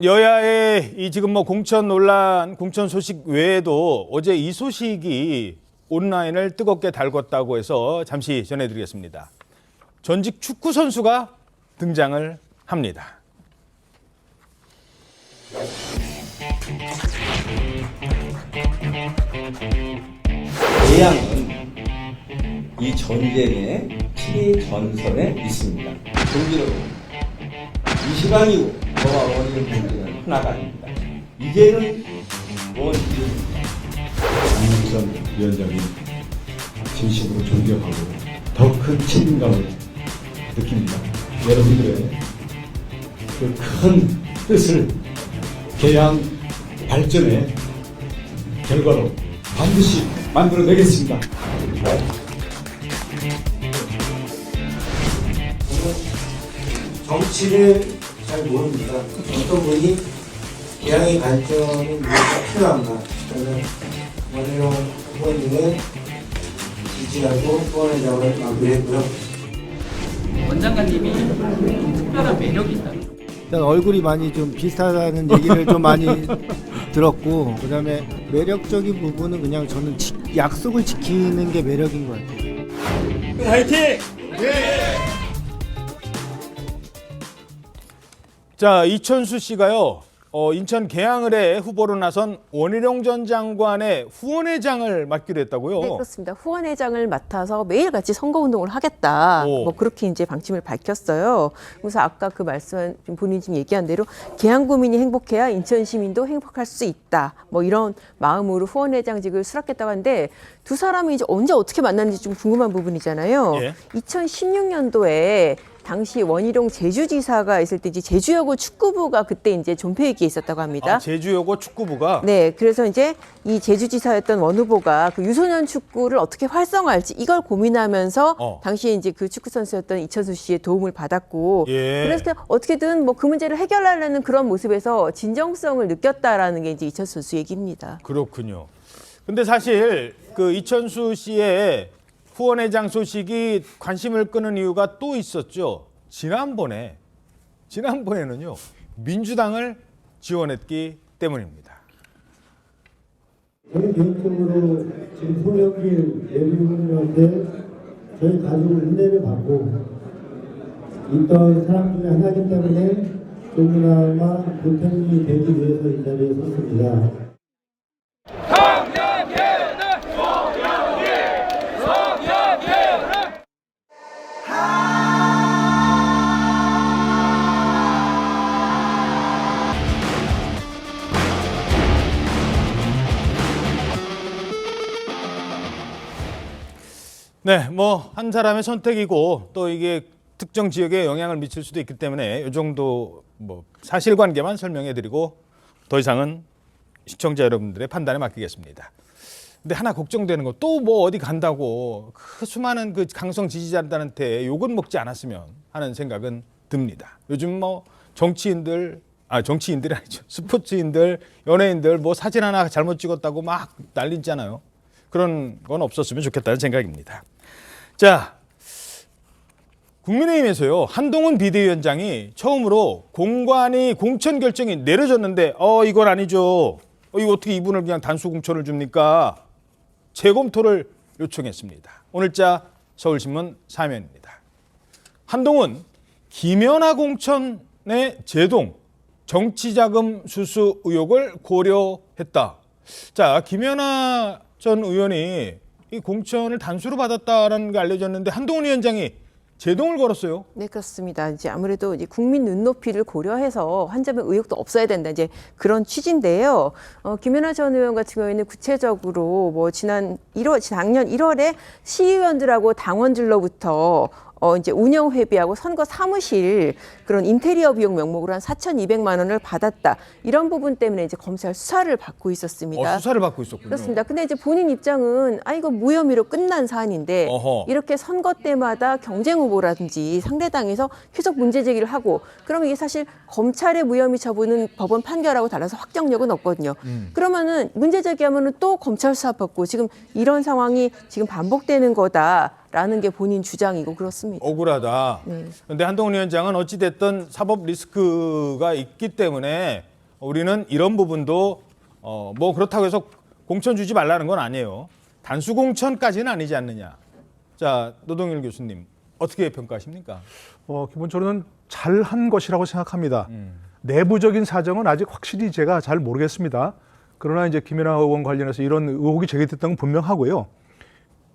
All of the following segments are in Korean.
여야의 이 지금 뭐 공천 논란, 공천 소식 외에도 어제 이 소식이 온라인을 뜨겁게 달궜다고 해서 잠시 전해드리겠습니다. 전직 축구 선수가 등장을 합니다. 대양은 이 전쟁의 최전선에 있습니다. 경기는 이시간 이후 저와 원희룡 경기는 하나가 아닙니다. 이제는 원희룡입니다. 안민석 위원장님 진심으로 존경하고 더 큰 책임감을 느낍니다. 여러분들의 그 큰 뜻을 개양 발전의 결과로 반드시 만들어내겠습니다. 정치를 잘 모릅니다. 어떤 분이 개항의 발전이 무엇가 필요한가. 저는 원희룡 후보님을 지지하고 후원회장을 마무리했고요. 원장관님이 좀 특별한 매력이 있다. 일단 얼굴이 많이 좀 비슷하다는 얘기를 좀 많이 들었고, 그다음에 매력적인 부분은 그냥 저는 약속을 지키는 게 매력인 것 같아요. 화이팅! 자, 이천수 씨가요, 인천 계양을에 후보로 나선 원희룡 전 장관의 후원회장을 맡기로 했다고요? 네, 그렇습니다. 후원회장을 맡아서 매일같이 선거운동을 하겠다. 오. 뭐 그렇게 이제 방침을 밝혔어요. 그래서 아까 그 말씀 본인이 지금 얘기한 대로 계양구민이 행복해야 인천 시민도 행복할 수 있다. 뭐 이런 마음으로 후원회장직을 수락했다고 하는데 두 사람이 이제 언제 어떻게 만났는지 좀 궁금한 부분이잖아요. 예. 2016년도에 당시 원희룡 제주지사가 있을 때 이제 제주여고 축구부가 그때 이제 존폐위기에 있었다고 합니다. 아, 제주여고 축구부가? 네, 그래서 이제 이 제주지사였던 원 후보가 그 유소년 축구를 어떻게 활성화할지 이걸 고민하면서 당시에 이제 그 축구 선수였던 이천수 씨의 도움을 받았고, 예. 그래서 어떻게든 뭐 그 문제를 해결하려는 그런 모습에서 진정성을 느꼈다라는 게 이제 이천수 선수 얘기입니다. 그렇군요. 근데 사실 그 이천수 씨의 후원회장 소식이 관심을 끄는 이유가 또 있었죠. 지난번에는요, 민주당을 지원했기 때문입니다. 저는 개인적으로 지금 송영길 예비후보님한테 저희 가족 은혜를 받고 있던 사람 중에 하나이기 때문에 조금이나마 보탬이 되기 위해서 이 자리에 섰습니다. 네, 뭐 한 사람의 선택이고 또 이게 특정 지역에 영향을 미칠 수도 있기 때문에 이 정도 뭐 사실관계만 설명해드리고 더 이상은 시청자 여러분들의 판단에 맡기겠습니다. 근데 하나 걱정되는 거, 또 뭐 어디 간다고 그 수많은 그 강성 지지자들한테 욕은 먹지 않았으면 하는 생각은 듭니다. 요즘 뭐 정치인들이 아니죠. 스포츠인들, 연예인들 뭐 사진 하나 잘못 찍었다고 막 난리잖아요. 그런 건 없었으면 좋겠다는 생각입니다. 자, 국민의힘에서요, 한동훈 비대위원장이 처음으로 공관위 공천 결정이 내려졌는데 이건 아니죠. 이거 어떻게 이분을 그냥 단수 공천을 줍니까? 재검토를 요청했습니다. 오늘자 서울신문 사면입니다. 한동훈 김연아 공천의 제동, 정치자금 수수 의혹을 고려했다. 자, 김연아 전 의원이 이 공천을 단수로 받았다라는 게 알려졌는데 한동훈 위원장이 제동을 걸었어요. 네, 그렇습니다. 이제 아무래도 이제 국민 눈높이를 고려해서 한 점의 의혹도 없어야 된다. 이제 그런 취지인데요. 김연아 전 의원 같은 경우에는 구체적으로 뭐 작년 1월에 시의원들하고 당원들로부터 이제 운영 회비하고 선거 사무실 그런 인테리어 비용 명목으로 한 4,200만 원을 받았다. 이런 부분 때문에 이제 검찰 수사를 받고 있었습니다. 수사를 받고 있었군요. 그렇습니다. 근데 이제 본인 입장은 이거 무혐의로 끝난 사안인데 이렇게 선거 때마다 경쟁 후보라든지 상대당에서 계속 문제 제기를 하고, 그러면 이게 사실 검찰의 무혐의 처분은 법원 판결하고 달라서 확정력은 없거든요. 그러면은 문제 제기하면은 또 검찰 수사 받고 지금 이런 상황이 지금 반복되는 거다라는 게 본인 주장이고 그렇습니다. 억울하다. 네. 그런데 한동훈 위원장은 어찌됐든 어찌됐든 사법 리스크가 있기 때문에 우리는 이런 부분도 뭐 그렇다고 해서 공천 주지 말라는 건 아니에요. 단수 공천까지는 아니지 않느냐. 자, 노동일 교수님 어떻게 평가하십니까? 기본적으로는 잘한 것이라고 생각합니다. 내부적인 사정은 아직 확실히 제가 잘 모르겠습니다. 그러나 이제 김연아 의원 관련해서 이런 의혹이 제기됐던 건 분명하고요.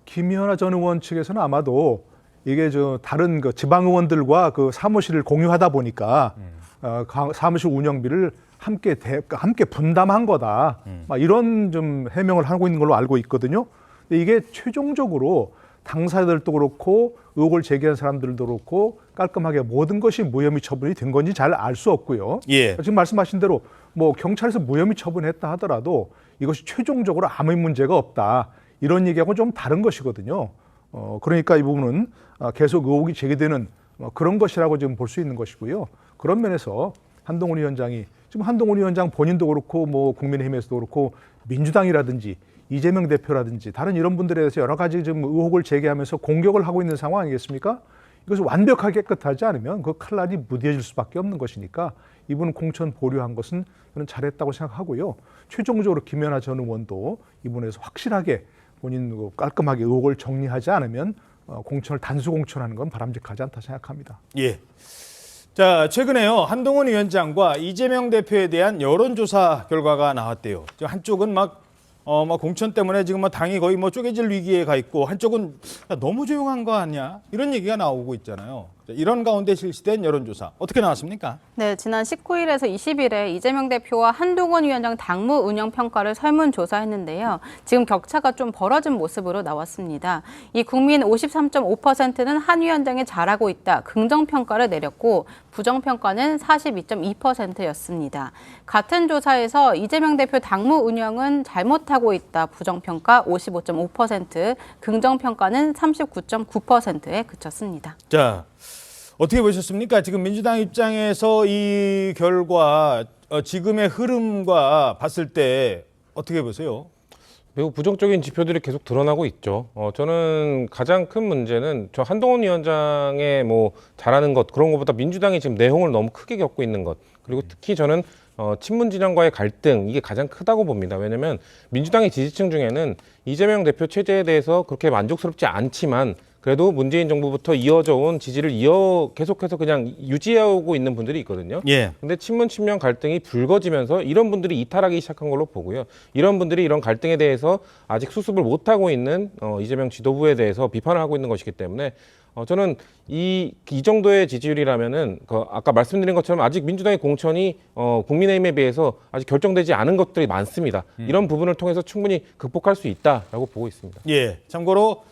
김연아 전 의원 측에서는 아마도 이게 다른 그 지방 의원들과 그 사무실을 공유하다 보니까 사무실 운영비를 함께 분담한 거다. 막 이런 좀 해명을 하고 있는 걸로 알고 있거든요. 근데 이게 최종적으로 당사자들도 그렇고 의혹을 제기한 사람들도 그렇고 깔끔하게 모든 것이 무혐의 처분이 된 건지 잘 알 수 없고요. 예. 지금 말씀하신 대로 뭐 경찰에서 무혐의 처분했다 하더라도 이것이 최종적으로 아무 문제가 없다. 이런 얘기하고 좀 다른 것이거든요. 그러니까 이 부분은 계속 의혹이 제기되는 그런 것이라고 지금 볼 수 있는 것이고요. 그런 면에서 한동훈 위원장이 지금 한동훈 위원장 본인도 그렇고 뭐 국민의힘에서도 그렇고 민주당이라든지 이재명 대표라든지 다른 이런 분들에 대해서 여러 가지 좀 의혹을 제기하면서 공격을 하고 있는 상황 아니겠습니까? 이것을 완벽하게 깨끗하지 않으면 그 칼날이 무뎌질 수밖에 없는 것이니까 이분 공천 보류한 것은 저는 잘했다고 생각하고요. 최종적으로 김연아 전 의원도 이분에서 확실하게 본인 깔끔하게 의혹을 정리하지 않으면 공천을 단수 공천하는 건 바람직하지 않다 생각합니다. 예. 자, 최근에요. 한동훈 위원장과 이재명 대표에 대한 여론조사 결과가 나왔대요. 한쪽은 막 공천 때문에 지금 당이 거의 쪼개질 위기에 가 있고 한쪽은 야, 너무 조용한 거 아니야? 이런 얘기가 나오고 있잖아요. 이런 가운데 실시된 여론조사 어떻게 나왔습니까? 네, 지난 19일에서 20일에 이재명 대표와 한동훈 위원장 당무 운영 평가를 설문조사했는데요. 지금 격차가 좀 벌어진 모습으로 나왔습니다. 이 국민 53.5%는 한 위원장이 잘하고 있다, 긍정평가를 내렸고 부정평가는 42.2%였습니다. 같은 조사에서 이재명 대표 당무 운영은 잘못하고 있다, 부정평가 55.5%, 긍정평가는 39.9%에 그쳤습니다. 자, 어떻게 보셨습니까? 지금 민주당 입장에서 이 결과 지금의 흐름과 봤을 때 어떻게 보세요? 매우 부정적인 지표들이 계속 드러나고 있죠. 저는 가장 큰 문제는 저 한동훈 위원장의 잘하는 것 그런 것보다 민주당이 지금 내홍을 너무 크게 겪고 있는 것, 그리고 특히 저는 친문 진영과의 갈등, 이게 가장 크다고 봅니다. 왜냐하면 민주당의 지지층 중에는 이재명 대표 체제에 대해서 그렇게 만족스럽지 않지만 그래도 문재인 정부부터 이어져 온 지지를 계속해서 그냥 유지하고 있는 분들이 있거든요. 예. 근데 친문 친명 갈등이 불거지면서 이런 분들이 이탈하기 시작한 걸로 보고요. 이런 분들이 이런 갈등에 대해서 아직 수습을 못하고 있는 이재명 지도부에 대해서 비판을 하고 있는 것이기 때문에 저는 이 정도의 지지율이라면은 아까 말씀드린 것처럼 아직 민주당의 공천이 국민의힘에 비해서 아직 결정되지 않은 것들이 많습니다. 이런 부분을 통해서 충분히 극복할 수 있다라고 보고 있습니다. 예. 참고로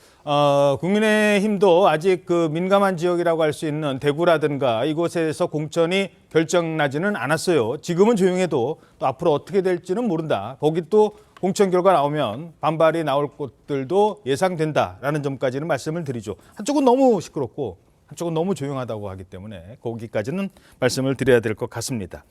국민의힘도 아직 그 민감한 지역이라고 할 수 있는 대구라든가 이곳에서 공천이 결정나지는 않았어요. 지금은 조용해도 또 앞으로 어떻게 될지는 모른다. 거기 또 공천 결과 나오면 반발이 나올 곳들도 예상된다라는 점까지는 말씀을 드리죠. 한쪽은 너무 시끄럽고 한쪽은 너무 조용하다고 하기 때문에 거기까지는 말씀을 드려야 될 것 같습니다.